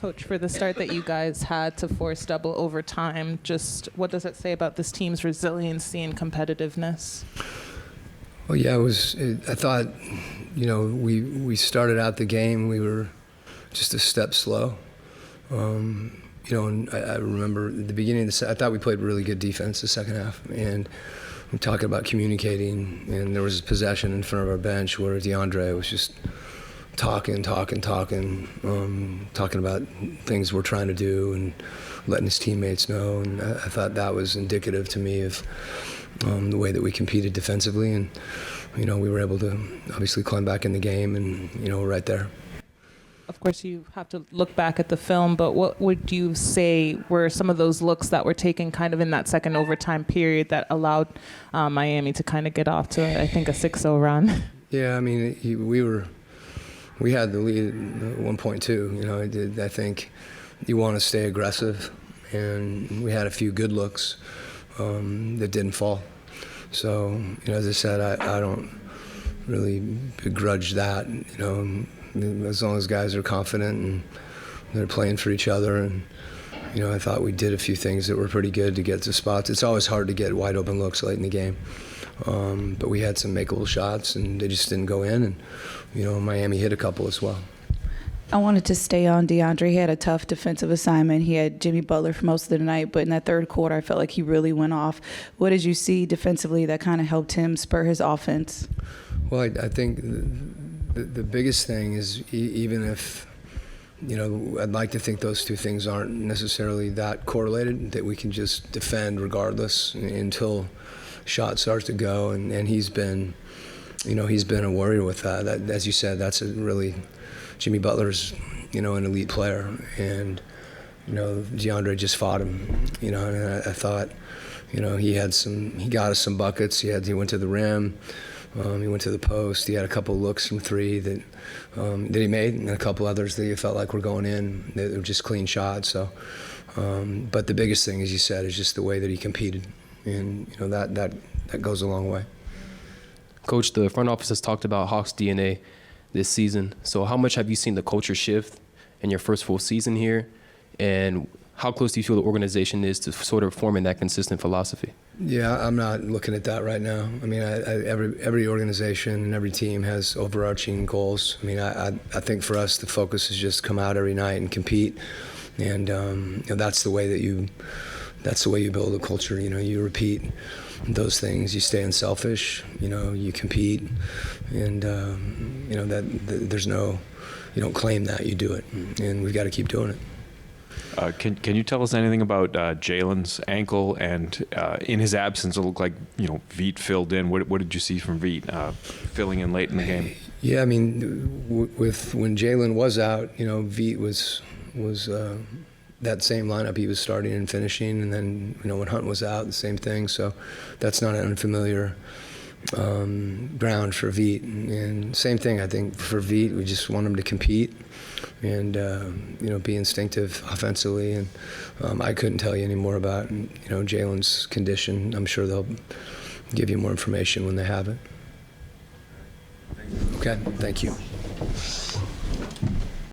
Coach, for the start that you guys had to force double overtime, just what does it say about this team's resiliency and competitiveness? Well, yeah, I thought, we started out the game, we were just a step slow. And I remember at the beginning of I thought we played really good defense the second half. And we're talking about communicating, and there was a possession in front of our bench where DeAndre was just talking about things we're trying to do and letting his teammates know. And I thought that was indicative to me of the way that we competed defensively. And, we were able to obviously climb back in the game and, we're right there. Of course, you have to look back at the film, but what would you say were some of those looks that were taken kind of in that second overtime period that allowed Miami to kind of get off to, I think, a 6-0 run? Yeah, I mean, we had the lead at 1.2. I think you want to stay aggressive, and we had a few good looks that didn't fall. So, as I said, I don't really begrudge that, as long as guys are confident and they're playing for each other. And, I thought we did a few things that were pretty good to get to spots. It's always hard to get wide open looks late in the game. But we had some makeable shots, and they just didn't go in. And, Miami hit a couple as well. I wanted to stay on DeAndre. He had a tough defensive assignment. He had Jimmy Butler for most of the night, but in that third quarter, I felt like he really went off. What did you see defensively that kind of helped him spur his offense? Well, I think the biggest thing is even if, I'd like to think those two things aren't necessarily that correlated, that we can just defend regardless until shot starts to go. And he's been a warrior with that. As you said, that's Jimmy Butler's, an elite player. And, DeAndre just fought him, and I thought, he got us some buckets. He went to the rim. He went to the post. He had a couple looks from three that he made, and a couple others that you felt like were going in. They were just clean shots. So, but the biggest thing, as you said, is just the way that he competed, and that goes a long way. Coach, the front office has talked about Hawks DNA this season. So, how much have you seen the culture shift in your first full season here, and how close do you feel the organization is to sort of forming that consistent philosophy? Yeah, I'm not looking at that right now. I mean, every organization and every team has overarching goals. I mean, I think for us, the focus is just come out every night and compete, and that's the way that you build a culture. You repeat those things. You stay unselfish. You compete, and you don't claim that, you do it, and we've got to keep doing it. Can you tell us anything about Jalen's ankle? And in his absence, it looked like Veet filled in. What did you see from Veet filling in late in the game? Yeah, I mean, when Jalen was out, Veet was that same lineup. He was starting and finishing, and then when Hunt was out, the same thing. So that's not an unfamiliar ground for Veet. And same thing, I think, for Veet. We just want him to compete and be instinctive offensively. And I couldn't tell you any more about Jalen's condition. I'm sure they'll give you more information when they have it. Okay, thank you.